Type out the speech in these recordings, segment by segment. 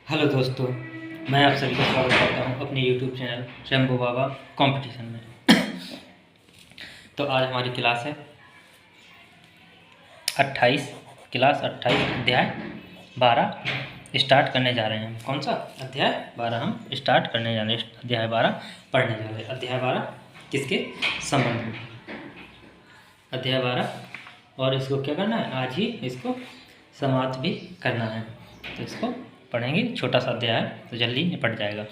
Hello दोस्तों, मैं आप सभी का स्वागत करता हूं अपने यूट्यूब चैनल शंभू बाबा कंपटीशन में। तो आज हमारी क्लास है 28, क्लास 28 अध्याय 12 स्टार्ट करने जा रहे हैं। हम कौन सा अध्याय 12 हम स्टार्ट करने जा रहे हैं, अध्याय 12 पढ़ने जा रहे हैं। अध्याय 12 किसके संबंध में? अध्याय 12। और इसको क्या करना है, आज ही इसको समाप्त भी करना है। तो इसको पढ़ेंगे, छोटा सा अध्याय है तो जल्दी निपट जाएगा।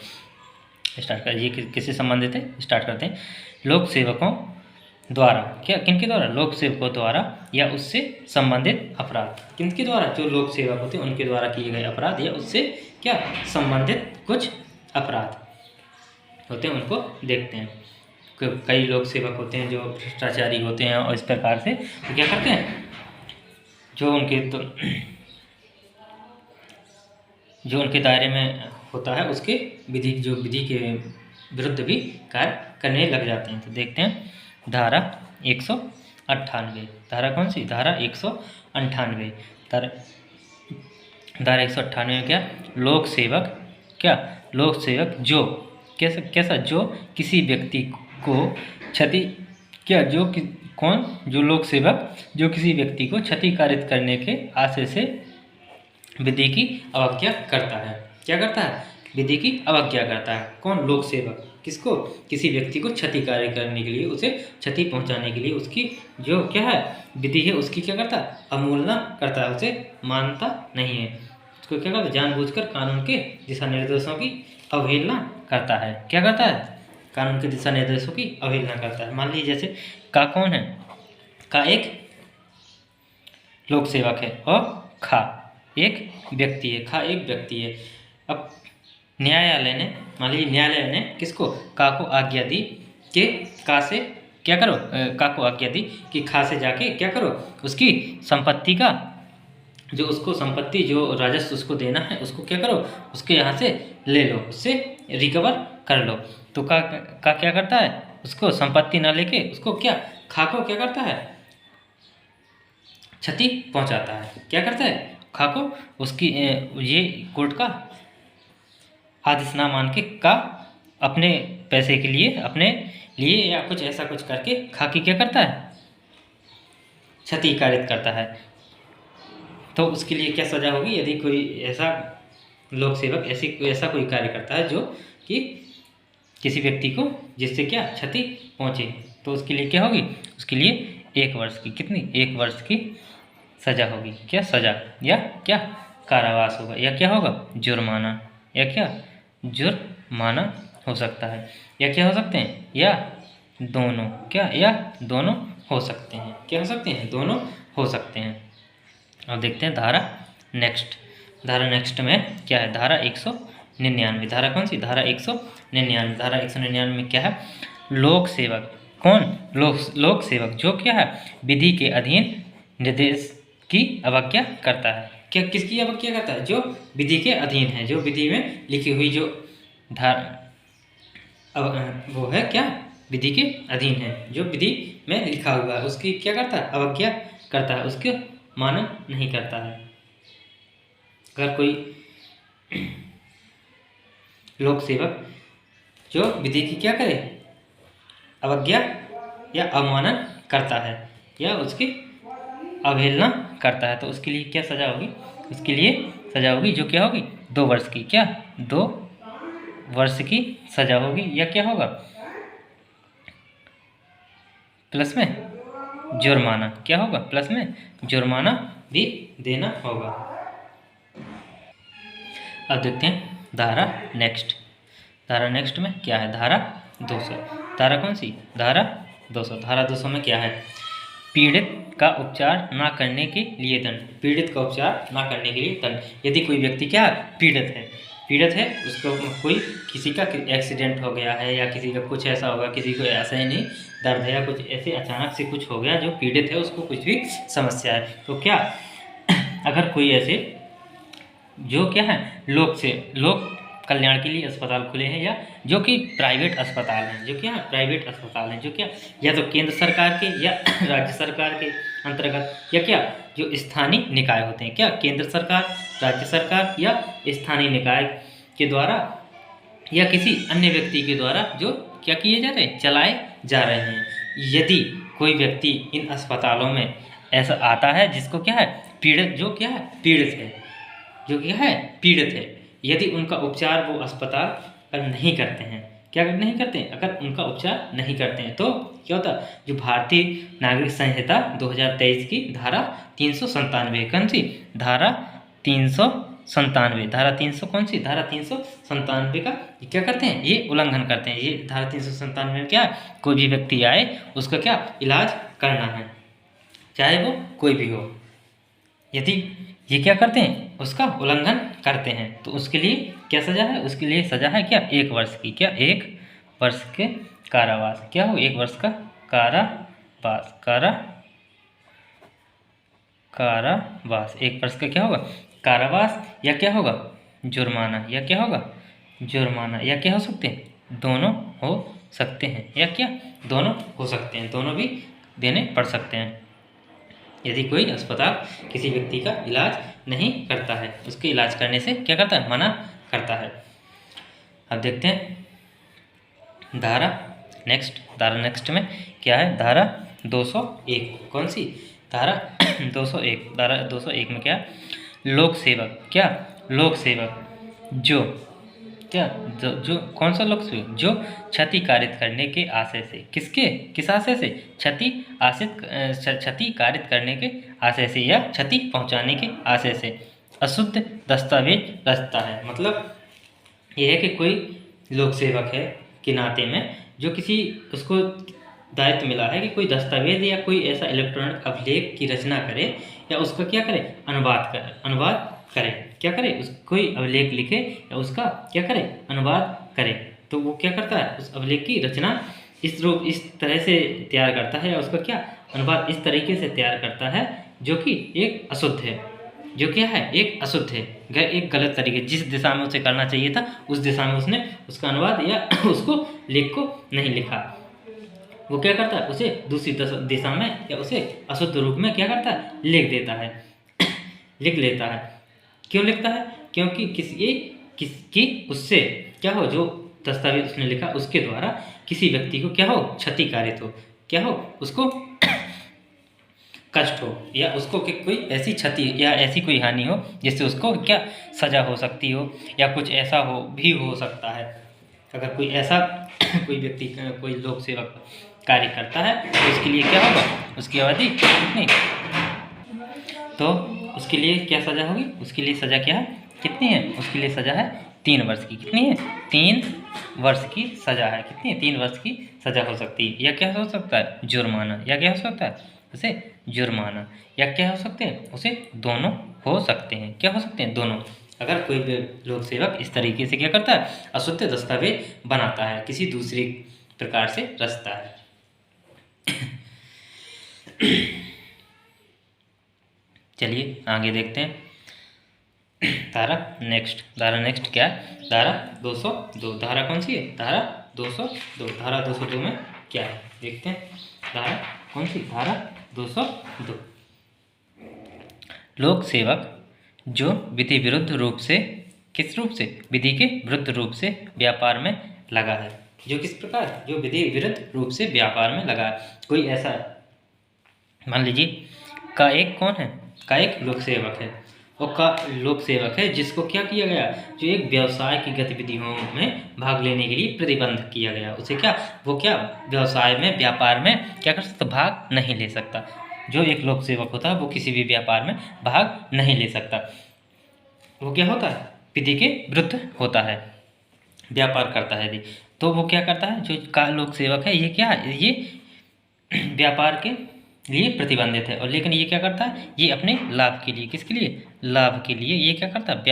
स्टार्ट कर, ये किससे संबंधित है, स्टार्ट करते हैं। लोक सेवकों द्वारा, क्या किनके द्वारा? लोक सेवकों द्वारा या उससे संबंधित अपराध। किनके द्वारा? जो लोक सेवक होते हैं उनके द्वारा किए गए अपराध या उससे क्या संबंधित कुछ अपराध होते हैं, उनको देखते हैं। कई लोक सेवक होते हैं जो भ्रष्टाचारी होते हैं और इस प्रकार से तो क्या करते हैं, जो उनके दायरे में होता है उसके विधि के विरुद्ध भी कार्य करने लग जाते हैं। तो देखते हैं धारा 198। धारा कौन सी? धारा 198। धारा 198 में क्या? लोक सेवक, क्या लोक सेवक जो कैसा जो किसी व्यक्ति को क्षति, क्या कौन? जो लोक सेवक जो किसी व्यक्ति को क्षतिकारित करने के आशय से विधि की अवज्ञा करता है। क्या करता है? विधि की अवज्ञा करता है। कौन? लोक सेवक। किसको? किसी व्यक्ति को क्षतिकारी करने के लिए, उसे क्षति पहुंचाने के लिए उसकी जो क्या है विधि है उसकी क्या करता है? अवहेलना करता है, उसे मानता नहीं है। उसको क्या करता है? जानबूझकर कानून के दिशा निर्देशों की अवहेलना करता है। क्या करता है? कानून के दिशा निर्देशों की अवहेलना करता है। मान लीजिए जैसे का कौन है? का एक लोक सेवक है और खा एक व्यक्ति है। खा एक व्यक्ति है। अब न्यायालय ने, मान लीजिए न्यायालय ने किसको? का को आज्ञा दी कि का से क्या करो, का को आज्ञा दी कि खा से जाके क्या करो, उसकी संपत्ति का जो उसको संपत्ति जो राजस्व उसको देना है उसको क्या करो, उसके यहाँ से ले लो, उससे रिकवर कर लो। तो का क्या करता है? उसको संपत्ति ना लेके उसको क्या, खा को क्या करता है? क्षति पहुंचाता है। क्या करता है? खा को उसकी ये कोर्ट का आदेश ना मान के का अपने पैसे के लिए, अपने लिए या कुछ ऐसा कुछ करके खा की क्या करता है? क्षति कारित करता है। तो उसके लिए क्या सजा होगी? यदि कोई ऐसा लोक सेवक ऐसा कोई कार्य करता है जो कि किसी व्यक्ति को जिससे क्या क्षति पहुंचे, तो उसके लिए क्या होगी? उसके लिए 1 वर्ष की, कितनी? 1 वर्ष की सजा होगी। क्या सजा? या क्या कारावास होगा, या क्या होगा? जुर्माना, या क्या जुर्माना हो सकता है, या क्या हो सकते हैं? या दोनों। क्या? या दोनों हो सकते हैं। क्या हो सकते हैं? दोनों हो सकते हैं। अब देखते हैं धारा नेक्स्ट। धारा नेक्स्ट में क्या है? धारा 199। धारा कौन सी? धारा 199। धारा 199 में क्या है? लोक सेवक। कौन? लोक सेवक जो क्या है? विधि के अधीन निर्देश की अवज्ञा करता है। क्या किसकी अवज्ञा करता है? जो विधि के अधीन है, जो विधि में लिखी हुई जो वो है क्या, विधि के अधीन है, जो विधि में लिखा हुआ है उसकी क्या करता है? अवज्ञा करता है, उसके मानन नहीं करता है। अगर कोई लोक सेवक जो विधि की क्या करे? अवज्ञा या अवमानन करता है या उसकी अवहेलना करता है, तो उसके लिए क्या सजा होगी? उसके लिए सजा होगी जो क्या होगी? 2 वर्ष की। क्या? 2 वर्ष की सजा होगी, या क्या होगा? प्लस में जुर्माना। क्या होगा? प्लस में जुर्माना भी देना होगा। अब देखते हैं धारा नेक्स्ट। धारा नेक्स्ट में क्या है? धारा 200। धारा कौन सी? धारा 200। धारा 200 में क्या है? पीड़ित का उपचार ना करने के लिए दंड। पीड़ित का उपचार ना करने के लिए दंड। यदि कोई व्यक्ति क्या पीड़ित है, उसको कोई किसी का एक्सीडेंट हो गया है या किसी का कुछ ऐसा होगा, किसी को ऐसा ही नहीं दर्द है या कुछ ऐसे अचानक से कुछ हो गया, जो पीड़ित है उसको कुछ भी समस्या है, तो क्या अगर कोई ऐसे जो क्या है लोक कल्याण के लिए अस्पताल खुले हैं, या जो कि प्राइवेट अस्पताल हैं, जो क्या प्राइवेट अस्पताल हैं, जो क्या या तो केंद्र सरकार के या राज्य सरकार के अंतर्गत, या क्या जो स्थानीय निकाय होते हैं, क्या केंद्र सरकार, राज्य सरकार या स्थानीय निकाय के द्वारा या किसी अन्य व्यक्ति के द्वारा जो क्या किए जा रहे हैं, चलाए जा रहे हैं। यदि कोई व्यक्ति इन अस्पतालों में ऐसा आता है जिसको क्या है पीड़ित, जो क्या है पीड़ित है, जो क्या है पीड़ित है, यदि उनका उपचार वो अस्पताल पर नहीं करते हैं, क्या नहीं करते हैं, अगर उनका उपचार नहीं करते हैं तो क्या होता है, जो भारतीय नागरिक संहिता 2023 की धारा 397, कौन सी धारा 397, धारा 300 कौन सी धारा 397 का क्या करते हैं, ये उल्लंघन करते हैं। ये धारा 397 में क्या कोई भी व्यक्ति आए उसका क्या इलाज करना है, चाहे वो कोई भी हो। यदि ये क्या करते हैं उसका उल्लंघन करते हैं तो उसके लिए क्या सजा है, उसके लिए सजा है क्या 1 वर्ष की, क्या 1 वर्ष के कारावास, क्या हो 1 वर्ष का कारावास, कारावास 1 वर्ष का क्या होगा कारावास, या क्या होगा जुर्माना, या क्या होगा जुर्माना, या क्या हो सकते हैं दोनों हो सकते हैं, या क्या दोनों हो सकते हैं, दोनों भी देने पड़ सकते हैं। यदि कोई अस्पताल किसी व्यक्ति का इलाज नहीं करता है, उसके इलाज करने से क्या करता है मना करता है। अब देखते हैं धारा नेक्स्ट में क्या है, धारा 201, कौन सी धारा 201, धारा 201 में क्या लोक सेवक, क्या लोक सेवक जो क्या जो कौन सा लोक सेवक जो क्षति कारित करने के आशय से, किस आशय से क्षति कारित करने के आशय से या क्षति पहुंचाने के आशय से अशुद्ध दस्तावेज रचता है। मतलब यह है कि कोई लोक सेवक है के नाते में जो किसी उसको दायित्व मिला है कि कोई दस्तावेज या कोई ऐसा इलेक्ट्रॉनिक अभिलेख की रचना करे या उसका क्या करे अनुवाद करे, क्या करे उस कोई अभिलेख लिखे या उसका क्या करे अनुवाद करे, तो वो क्या करता है उस अभिलेख की रचना इस तरह से तैयार करता है या उसका क्या अनुवाद इस तरीके से तैयार करता है जो कि एक अशुद्ध है, जो क्या है एक अशुद्ध है, एक गलत तरीके, जिस दिशा में उसे करना चाहिए था उस दिशा में उसने उसका अनुवाद या उसको लेख को नहीं लिखा। वो क्या करता है उसे दूसरी दिशा में या उसे अशुद्ध रूप में क्या करता है लिख देता है लिख लेता है। क्यों लिखता है, क्योंकि किसकी उससे क्या हो जो दस्तावेज उसने लिखा उसके द्वारा किसी व्यक्ति को क्या हो क्षति कारित हो, क्या हो उसको कष्ट हो या उसको कोई ऐसी क्षति या ऐसी कोई हानि हो जिससे उसको क्या सजा हो सकती हो या कुछ ऐसा हो सकता है। अगर कोई ऐसा कोई व्यक्ति कोई लोक सेवक कार्य करता है तो उसके लिए क्या होगा, उसकी अवधि कितनी, तो उसके लिए क्या सजा होगी, उसके लिए सजा क्या है कितनी है, उसके लिए सजा है 3 वर्ष की, कितनी है 3 वर्ष की सजा है, कितनी है 3 वर्ष की सजा हो सकती है, या क्या हो सकता है जुर्माना, या क्या हो सकता है उसे जुर्माना, या क्या हो सकते हैं उसे दोनों हो सकते हैं, क्या हो सकते हैं दोनों। अगर कोई लोक सेवक इस तरीके से क्या करता है अशुद्ध दस्तावेज बनाता है किसी दूसरे प्रकार से रचता है। चलिए आगे देखते हैं धारा नेक्स्ट क्या है, धारा 202, धारा कौन सी है धारा 202, धारा 202 में क्या है देखते हैं, धारा कौन सी धारा 202, लोक सेवक जो विधि विरुद्ध रूप से, किस रूप से, विधि के विरुद्ध रूप से व्यापार में लगा है, जो किस प्रकार जो विधि विरुद्ध रूप से व्यापार में लगा है। कोई ऐसा मान लीजिए का एक कौन है, का एक लोक सेवक है और का लोक सेवक है जिसको क्या किया गया, जो एक व्यवसाय की गतिविधियों में भाग लेने के लिए प्रतिबंध किया गया, उसे क्या वो क्या व्यवसाय में व्यापार में क्या कर सकता भाग नहीं ले सकता। जो एक लोक सेवक होता है वो किसी भी व्यापार में भाग नहीं ले सकता, वो क्या होता है विधि के विरुद्ध होता है, व्यापार करता है यदि, तो वो क्या करता है जो का लोक सेवक है ये क्या ये व्यापार के लिए प्रतिबंधित है, और लेकिन ये क्या करता है ये अपने लाभ के लिए, किसके लिए लाभ के लिए ये क्या करता है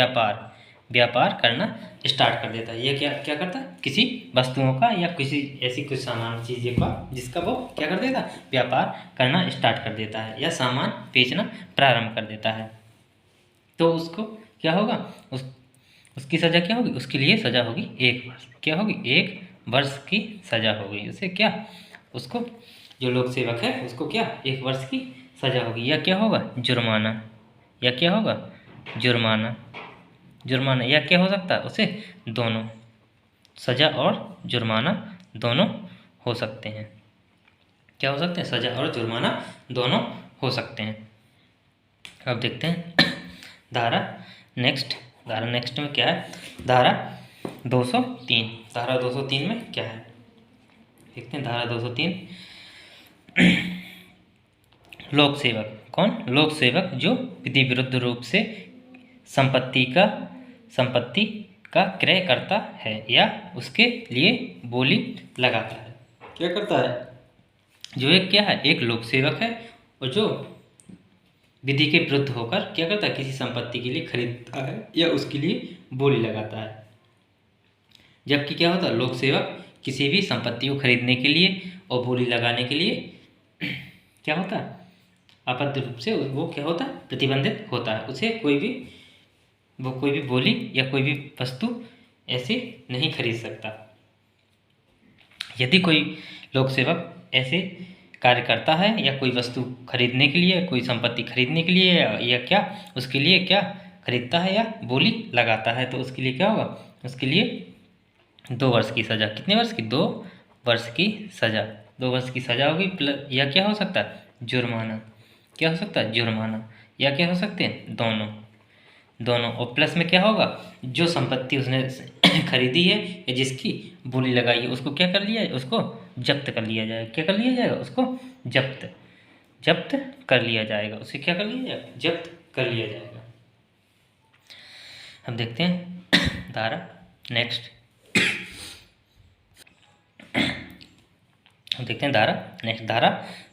व्यापार करना स्टार्ट कर देता है। ये क्या करता है किसी वस्तुओं का या किसी ऐसी कुछ सामान चीज़ें का जिसका वो क्या कर देता व्यापार करना स्टार्ट कर देता है या सामान बेचना प्रारंभ कर देता है, तो उसको क्या होगा उसकी सज़ा क्या होगी? उसके लिए सज़ा होगी 1 वर्ष। क्या होगी? 1 वर्ष की सज़ा होगी। उसे क्या, उसको जो लोक सेवक है उसको क्या 1 वर्ष की सज़ा होगी। या क्या होगा? जुर्माना। या क्या होगा? जुर्माना। जुर्माना या क्या हो सकता है उसे? दोनों, सज़ा और जुर्माना दोनों हो सकते हैं। क्या हो सकते हैं? सज़ा और जुर्माना दोनों हो सकते हैं। अब देखते हैं धारा नेक्स्ट में क्या है? धारा 203। धारा 203 में क्या है देखते हैं। धारा 203, लोक सेवक। कौन? लोक सेवक जो विधि विरुद्ध रूप से संपत्ति का क्रय करता है या उसके लिए बोली लगाता है। क्या करता है? जो एक क्या है? एक लोक सेवक है और जो विधि के विरुद्ध होकर क्या करता है? किसी संपत्ति के लिए खरीदता है या उसके लिए बोली लगाता है। जबकि क्या होता है? लोक सेवक किसी भी संपत्ति को खरीदने के लिए और बोली लगाने के लिए क्या होता है? आबद्ध रूप से वो क्या होता है? प्रतिबंधित होता है। उसे कोई भी बोली या कोई भी वस्तु ऐसे नहीं खरीद सकता। यदि कोई लोक सेवक ऐसे कार्य करता है या कोई वस्तु खरीदने के लिए, कोई संपत्ति खरीदने के लिए या क्या उसके लिए क्या खरीदता है या बोली लगाता है, तो उसके लिए क्या होगा? उसके लिए 2 वर्ष की सज़ा। कितने वर्ष की? 2 वर्ष की सज़ा। 2 वर्ष की सज़ा होगी प्लस या क्या हो सकता है? जुर्माना। क्या हो सकता है? जुर्माना। या क्या हो सकते हैं? दोनों। और प्लस में क्या होगा? जो संपत्ति उसने खरीदी है या जिसकी बोली लगाई है उसको क्या कर लिया है? उसको जब्त कर लिया जाएगा। क्या कर लिया जाएगा? उसको जब्त कर लिया जाएगा। उसे क्या कर लिया जाएगा? जब्त कर लिया जाएगा। अब देखते हैं धारा नेक्स्ट। देखते हैं धारा नेक्स्ट। धारा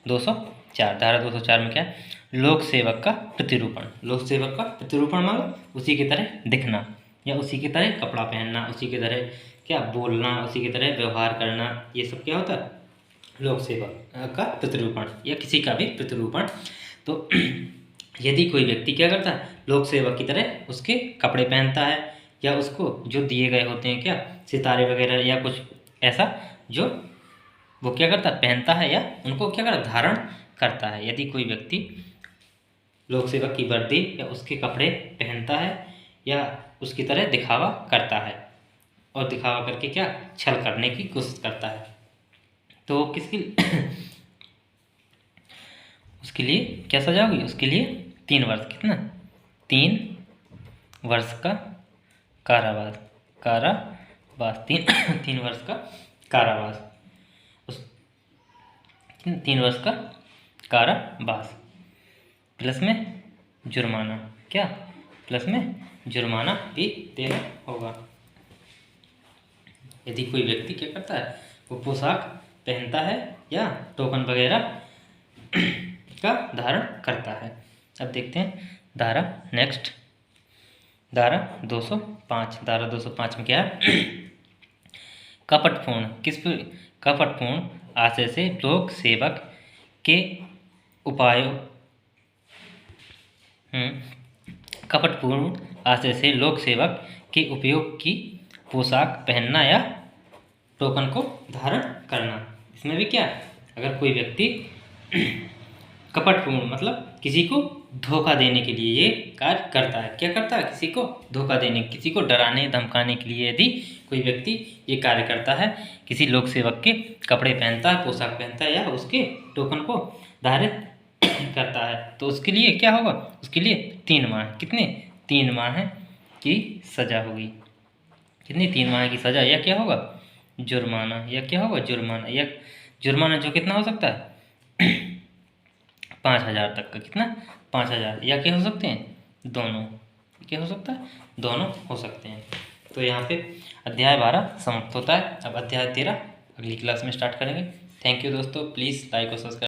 204। धारा 204 में क्या है? लोक सेवक का प्रतिरूपण। लोक सेवक का प्रतिरूपण मतलब उसी की तरह दिखना या उसी की तरह कपड़ा पहनना, उसी की तरह क्या बोलना, उसी की तरह व्यवहार करना, ये सब क्या होता है? लोक सेवक का प्रतिरूपण या किसी का भी प्रतिरूपण। तो यदि कोई व्यक्ति क्या करता है? लोक सेवक की तरह उसके कपड़े पहनता है या उसको जो दिए गए होते हैं क्या सितारे वगैरह या कुछ ऐसा जो वो क्या करता है? पहनता है या उनको क्या करता? धारण करता है। यदि कोई व्यक्ति लोक सेवक की वर्दी या उसके कपड़े पहनता है या उसकी तरह दिखावा करता है और दिखावा करके क्या छल करने की कोशिश करता है, तो किसकी उसके लिए क्या सजा होगी? उसके लिए 3 वर्ष। कितना? 3 वर्ष का कारावास। 3 वर्ष का कारावास। 3 वर्ष का कारावास प्लस में जुर्माना। क्या? प्लस में जुर्माना भी देना होगा। यदि कोई व्यक्ति क्या करता है? वो पोशाक पहनता है या टोकन वगैरह का धारण करता है। अब देखते हैं धारा नेक्स्ट। धारा 205। धारा 205 में क्या है? कपटपूर्ण कपटपूर्ण आशय से लोक सेवक के उपायों कपटपूर्ण आशय से लोक सेवक के उपयोग की पोशाक पहनना या टोकन को धारण करना। इसमें भी क्या है? अगर कोई व्यक्ति कपटपूर्ण मतलब किसी को धोखा देने के लिए ये कार्य करता है। क्या करता है? किसी को धोखा देने, किसी को डराने धमकाने के लिए यदि कोई व्यक्ति ये कार्य करता है, किसी लोक सेवक के कपड़े पहनता है, पोशाक पहनता है या उसके टोकन को धारित करता है, तो उसके लिए क्या होगा? उसके लिए 3 माह। कितने? 3 माह की सजा होगी। कितनी? 3 माह की सजा या क्या होगा? जुर्माना। या क्या होगा? जुर्माना। या जुर्माना जो कितना हो सकता है? 5,000 तक का। कितना? 5,000। या क्या हो सकते हैं? दोनों। क्या हो सकता है? दोनों हो सकते हैं। तो यहाँ पे अध्याय 12 समाप्त होता है। अब अध्याय 13 अगली क्लास में स्टार्ट करेंगे। थैंक यू दोस्तों, प्लीज़ लाइक और सब्सक्राइब।